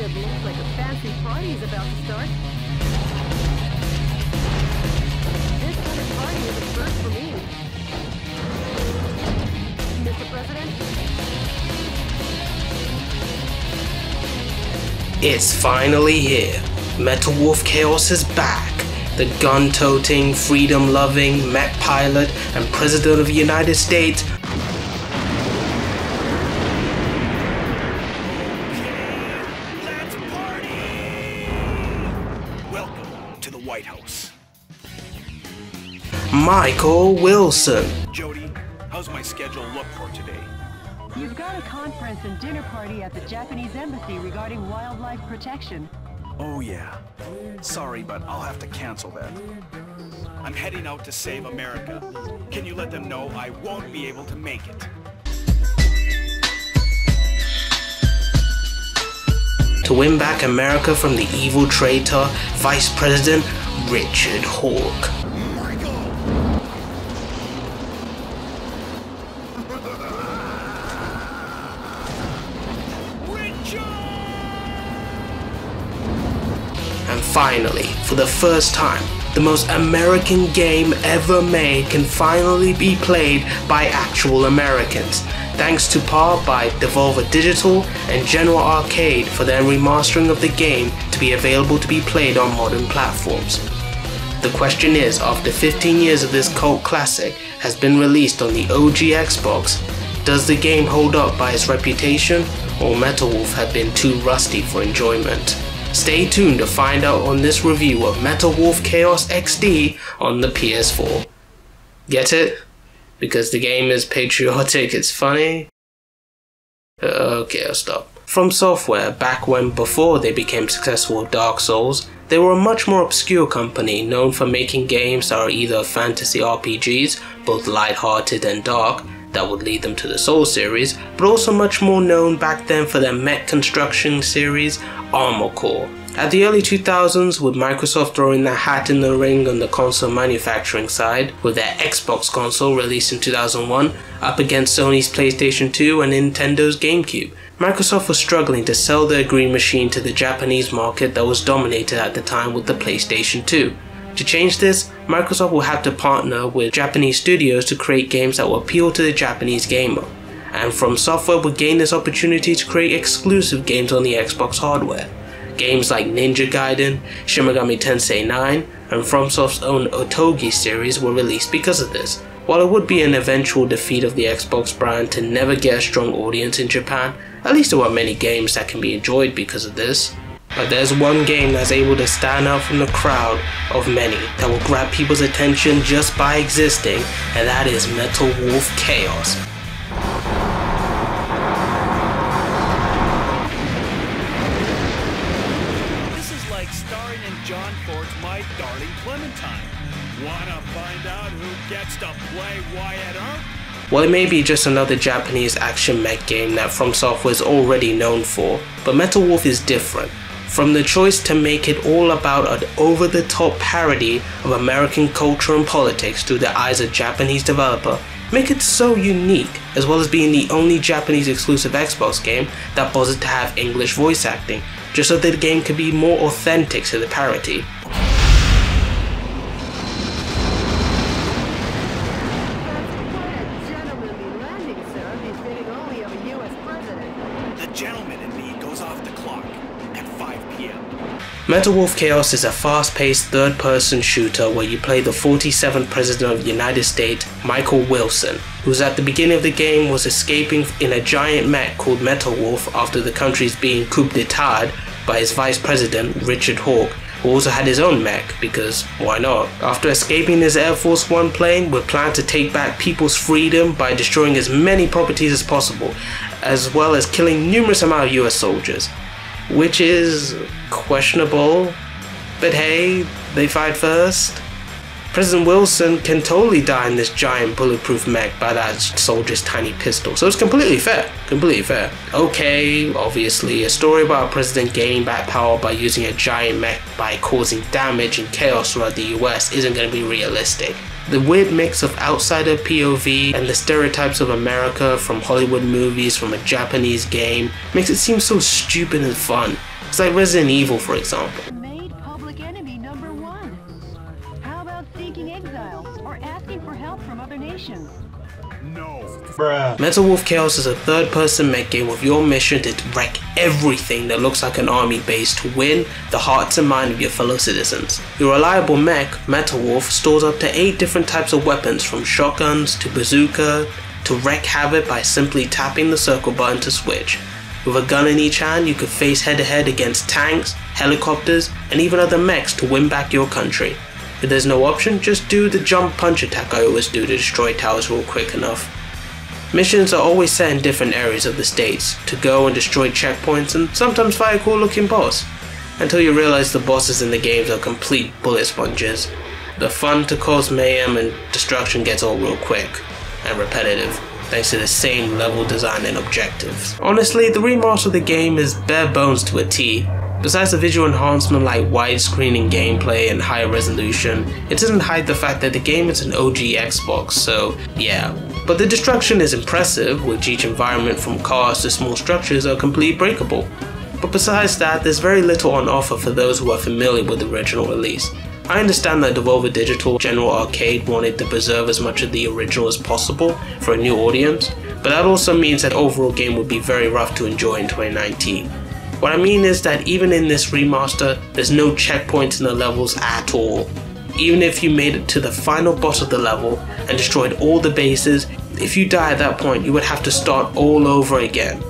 It looks like a fancy party is about to start. This kind of party is a first for me. Mr. President? It's finally here. Metal Wolf Chaos is back. The gun-toting, freedom-loving mech pilot and President of the United States. Let's party! Welcome to the White House. Michael Wilson. Jody, how's my schedule look for today? You've got a conference and dinner party at the Japanese embassy regarding wildlife protection. Oh yeah. Sorry, but I'll have to cancel that. I'm heading out to save America. Can you let them know I won't be able to make it? To win back America from the evil traitor, Vice President Richard Hawke. And finally, for the first time, the most American game ever made can finally be played by actual Americans, thanks to Par by Devolver Digital and General Arcade for their remastering of the game to be available to be played on modern platforms. The question is, after 15 years of this cult classic has been released on the OG Xbox, does the game hold up by its reputation, or Metal Wolf had been too rusty for enjoyment? Stay tuned to find out on this review of Metal Wolf Chaos XD on the PS4. Get it? Because the game is patriotic, it's funny? Okay, I'll stop. FromSoftware, back when before they became successful with Dark Souls, they were a much more obscure company known for making games that are either fantasy RPGs, both light-hearted and dark, that would lead them to the Soul series, but also much more known back then for their mech construction series, Armor Core. At the early 2000s, with Microsoft throwing their hat in the ring on the console manufacturing side, with their Xbox console released in 2001 up against Sony's PlayStation 2 and Nintendo's GameCube, Microsoft was struggling to sell their green machine to the Japanese market that was dominated at the time with the PlayStation 2. To change this, Microsoft will have to partner with Japanese studios to create games that will appeal to the Japanese gamer, and FromSoftware would gain this opportunity to create exclusive games on the Xbox hardware. Games like Ninja Gaiden, Shin Megami Tensei 9, and FromSoft's own Otogi series were released because of this. While it would be an eventual defeat of the Xbox brand to never get a strong audience in Japan, at least there are many games that can be enjoyed because of this. But there's one game that's able to stand out from the crowd of many that will grab people's attention just by existing, and that is Metal Wolf Chaos. This is like starring in John Ford's My Darling Clementine. Wanna find out who gets to play Wyatt Earp? Well, it may be just another Japanese action mech game that FromSoftware is already known for, but Metal Wolf is different. From the choice to make it all about an over-the-top parody of American culture and politics through the eyes of a Japanese developer, make it so unique, as well as being the only Japanese exclusive Xbox game that bothered to have English voice acting, just so that the game could be more authentic to the parody. The gentleman in me goes off the clock at 5 p.m. Metal Wolf Chaos is a fast-paced third-person shooter where you play the 47th President of the United States, Michael Wilson, who's at the beginning of the game was escaping in a giant mech called Metal Wolf after the country's being coup d'etat by his Vice President, Richard Hawke, who also had his own mech, because why not? After escaping his Air Force One plane with plan to take back people's freedom by destroying as many properties as possible, as well as killing numerous amount of US soldiers. Which is questionable, but hey, they fight first. President Wilson can totally die in this giant bulletproof mech by that soldier's tiny pistol, so it's completely fair, Okay, obviously, a story about a president gaining back power by using a giant mech by causing damage and chaos throughout the US isn't going to be realistic. The weird mix of outsider POV and the stereotypes of America from Hollywood movies from a Japanese game makes it seem so stupid and fun, It's like Resident Evil, for example. Made public enemy number 1. How about seeking exile or asking for help from other nations? No. Metal Wolf Chaos is a third-person mech game with your mission to wreck everything that looks like an army base to win the hearts and minds of your fellow citizens. Your reliable mech, Metal Wolf, stores up to 8 different types of weapons, from shotguns to bazooka, to wreak havoc by simply tapping the circle button to switch. With a gun in each hand, you could face head-to-head against tanks, helicopters, and even other mechs to win back your country. If there's no option, just do the jump punch attack I always do to destroy towers real quick enough. Missions are always set in different areas of the states, to go and destroy checkpoints and sometimes fight a cool looking boss, until you realize the bosses in the games are complete bullet sponges. The fun to cause mayhem and destruction gets old real quick and repetitive, thanks to the same level design and objectives. Honestly, the remaster of the game is bare bones to a T. Besides the visual enhancement like widescreen and gameplay and higher resolution, it doesn't hide the fact that the game is an OG Xbox, so yeah. But the destruction is impressive, with each environment from cars to small structures are completely breakable. But besides that, there's very little on offer for those who are familiar with the original release. I understand that Devolver Digital General Arcade wanted to preserve as much of the original as possible for a new audience, but that also means that the overall game would be very rough to enjoy in 2019. What I mean is that even in this remaster, there's no checkpoints in the levels at all. Even if you made it to the final boss of the level and destroyed all the bases, if you die at that point, you would have to start all over again.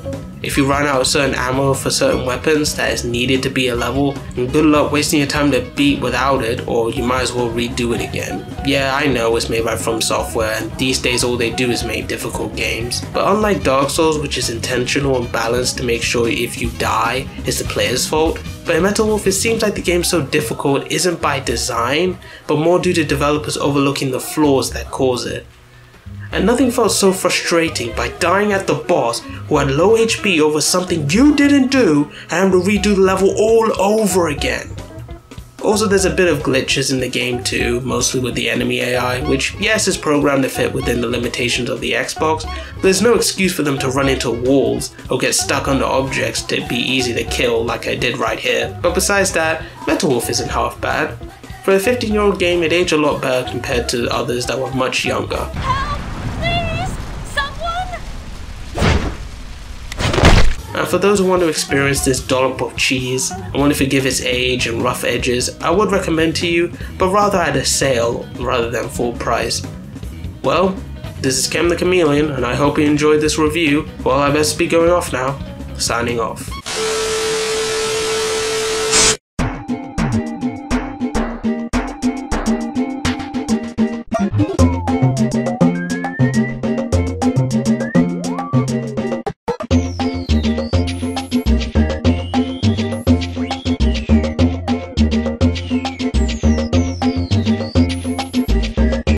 If you run out of certain ammo for certain weapons that is needed to beat a level, good luck wasting your time to beat without it, or you might as well redo it again. Yeah, I know it's made by FromSoftware, and these days all they do is make difficult games. But unlike Dark Souls, which is intentional and balanced to make sure if you die, it's the player's fault, but in Metal Wolf it seems like the game so difficult isn't by design, but more due to developers overlooking the flaws that cause it. And nothing felt so frustrating by dying at the boss who had low HP over something you didn't do and having to redo the level all over again. Also, there's a bit of glitches in the game too, mostly with the enemy AI, which yes is programmed to fit within the limitations of the Xbox, but there's no excuse for them to run into walls or get stuck under objects to be easy to kill like I did right here. But besides that, Metal Wolf isn't half bad. For a 15-year-old game, it aged a lot better compared to others that were much younger. And for those who want to experience this dollop of cheese and want to forgive its age and rough edges, I would recommend to you, but rather at a sale rather than full price. Well, this is Chem the Chameleon, and I hope you enjoyed this review. Well, I best be going off now. Signing off.